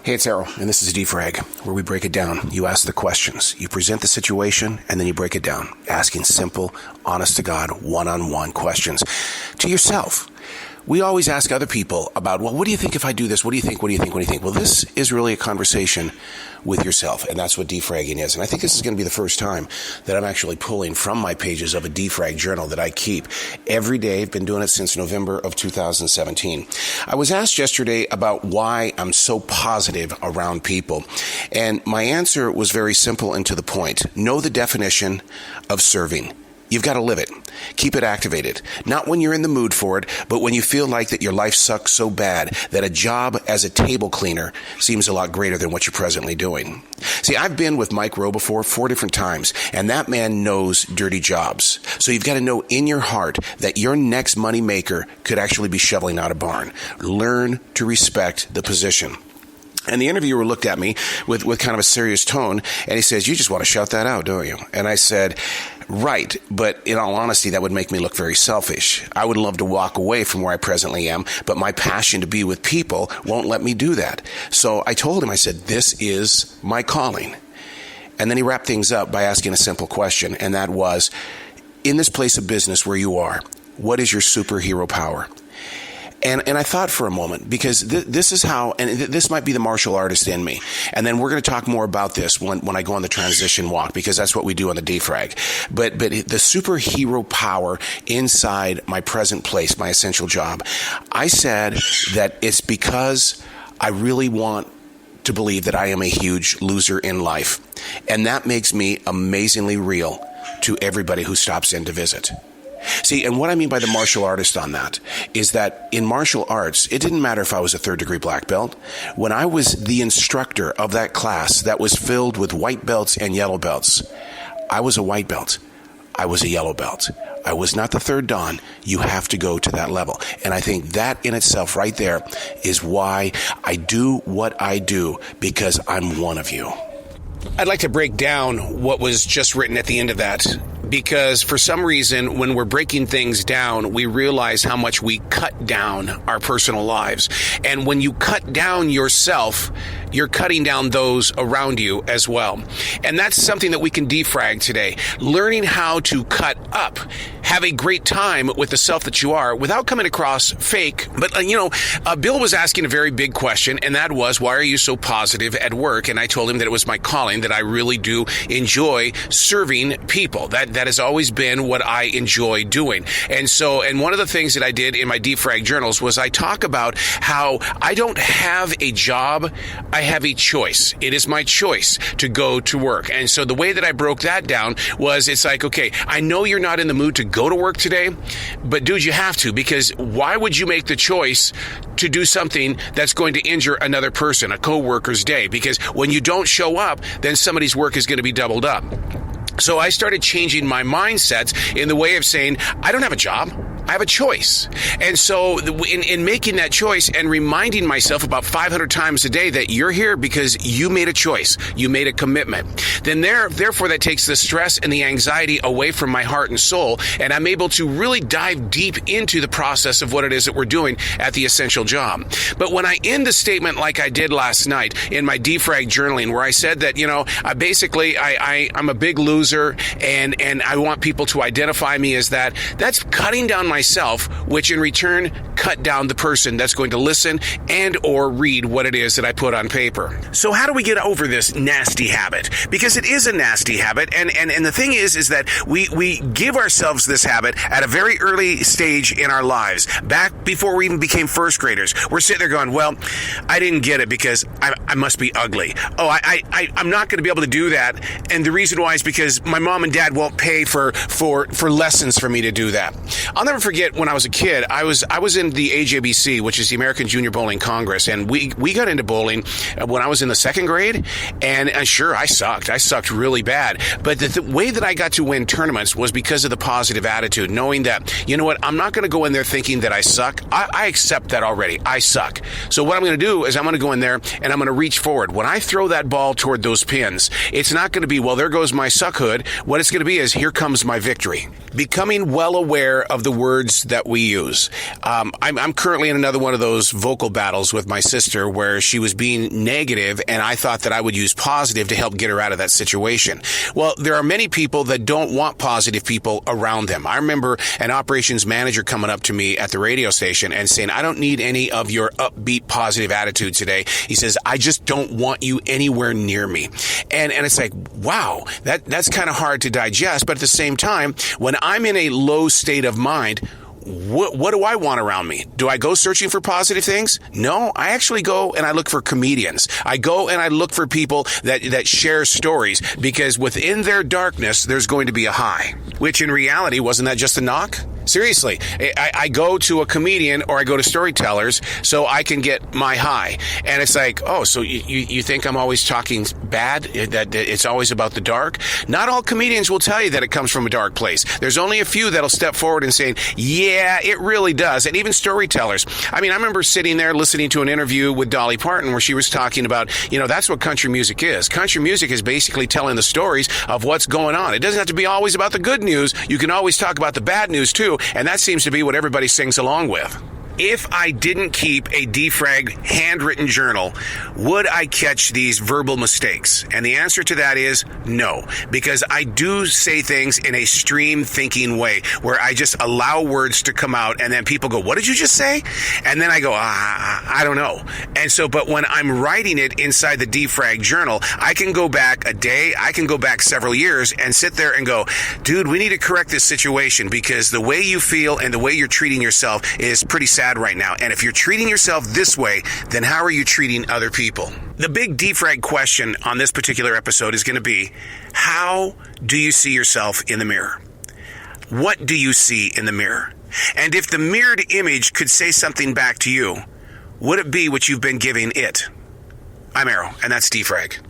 Hey, it's Errol, and this is Frag, where we break it down. You ask the questions, you present the situation, and then you break it down, asking simple, honest-to-God, one-on-one questions to yourself. We always ask other people about, well, what do you think if I do this? What do you think? What do you think? What do you think? Well, this is really a conversation with yourself, and that's what defragging is. And I think this is going to be the first time that I'm actually pulling from my pages of a defrag journal that I keep every day. I've been doing it since November of 2017. I was asked yesterday about why I'm so positive around people, and my answer was very simple and to the point. Know the definition of serving. You've got to live it. Keep it activated. Not when you're in the mood for it, but when you feel like that your life sucks so bad that a job as a table cleaner seems a lot greater than what you're presently doing. See, I've been with Mike Rowe before 4 different times, and that man knows dirty jobs. So you've got to know in your heart that your next money maker could actually be shoveling out a barn. Learn to respect the position. And the interviewer looked at me with kind of a serious tone, and he says, "You just want to shout that out, don't you?" And I said, "Right, but in all honesty, that would make me look very selfish. I would love to walk away from where I presently am, but my passion to be with people won't let me do that." So I told him, I said, "This is my calling." And then he wrapped things up by asking a simple question, and that was, in this place of business where you are, what is your superhero power? And I thought for a moment, because this is how, and this might be the martial artist in me. And then we're going to talk more about this when I go on the transition walk, because that's what we do on the defrag. But the superhero power inside my present place, my essential job, I said that it's because I really want to believe that I am a huge loser in life. And that makes me amazingly real to everybody who stops in to visit. See, and what I mean by the martial artist on that is that in martial arts, it didn't matter if I was a third-degree black belt. When I was the instructor of that class that was filled with white belts and yellow belts, I was a white belt. I was a yellow belt. I was not the third dan. You have to go to that level. And I think that in itself right there is why I do what I do, because I'm one of you. I'd like to break down what was just written at the end of that, because for some reason, when we're breaking things down, we realize how much we cut down our personal lives. And when you cut down yourself, you're cutting down those around you as well. And that's something that we can defrag today. Learning how to cut up, have a great time with the self that you are without coming across fake. But, Bill was asking a very big question, and that was, why are you so positive at work? And I told him that it was my calling, that I really do enjoy serving people. That has always been what I enjoy doing. And one of the things that I did in my defrag journals was I talk about how I don't have a job, I have a choice. It is my choice to go to work. And so the way that I broke that down was, it's like, okay, I know you're not in the mood to go to work today, but dude, you have to, because why would you make the choice to do something that's going to injure another person, a coworker's day? Because when you don't show up, then somebody's work is going to be doubled up. So I started changing my mindset in the way of saying, I don't have a job. I have a choice. And so in making that choice and reminding myself about 500 times a day that you're here because you made a choice, you made a commitment, then therefore that takes the stress and the anxiety away from my heart and soul, and I'm able to really dive deep into the process of what it is that we're doing at the essential job. But when I end the statement like I did last night in my defrag journaling, where I said that, I'm a big loser and I want people to identify me as that, that's cutting down myself, which in return cut down the person that's going to listen and or read what it is that I put on paper. So how do we get over this nasty habit? Because it is a nasty habit, and the thing is that we give ourselves this habit at a very early stage in our lives. Back before we even became first graders, we're sitting there going, well, I didn't get it because I must be ugly. Oh, I'm not going to be able to do that, and the reason why is because my mom and dad won't pay for lessons for me to do that. I'll never forget when I was a kid, I was in the AJBC, which is the American Junior Bowling Congress, and we got into bowling when I was in the second grade, and sure, I sucked really bad, but the way that I got to win tournaments was because of the positive attitude, knowing that, you know what, I'm not going to go in there thinking that I suck. I accept that already. I suck. So what I'm going to do is I'm going to go in there and I'm going to reach forward. When I throw that ball toward those pins, it's not going to be, well, there goes my suckhood. What it's going to be is, here comes my victory. Becoming well aware of the word words that we use. I'm currently in another one of those vocal battles with my sister where she was being negative, and I thought that I would use positive to help get her out of that situation. Well, there are many people that don't want positive people around them. I remember an operations manager coming up to me at the radio station and saying, I don't need any of your upbeat, positive attitude today. He says, I just don't want you anywhere near me. And it's like, wow, that's kind of hard to digest. But at the same time, when I'm in a low state of mind, what do I want around me? Do I go searching for positive things? No, I actually go and I look for comedians. I go and I look for people that share stories, because within their darkness, there's going to be a high, which in reality, wasn't that just a knock? Seriously, I go to a comedian or I go to storytellers so I can get my high. And it's like, oh, so you think I'm always talking bad? That it's always about the dark? Not all comedians will tell you that it comes from a dark place. There's only a few that'll step forward and say, yeah, it really does. And even storytellers. I mean, I remember sitting there listening to an interview with Dolly Parton where she was talking about, that's what country music is. Country music is basically telling the stories of what's going on. It doesn't have to be always about the good news. You can always talk about the bad news too. And that seems to be what everybody sings along with. If I didn't keep a Frag handwritten journal, would I catch these verbal mistakes? And the answer to that is no, because I do say things in a stream thinking way where I just allow words to come out and then people go, what did you just say? And then I go, I don't know. And so, but when I'm writing it inside the Frag journal, I can go back a day, I can go back several years and sit there and go, dude, we need to correct this situation because the way you feel and the way you're treating yourself is pretty sad right now. And if you're treating yourself this way, then how are you treating other people? The big Frag question on this particular episode is going to be, how do you see yourself in the mirror? What do you see in the mirror? And if the mirrored image could say something back to you, would it be what you've been giving it? I'm Arrow, and that's Frag.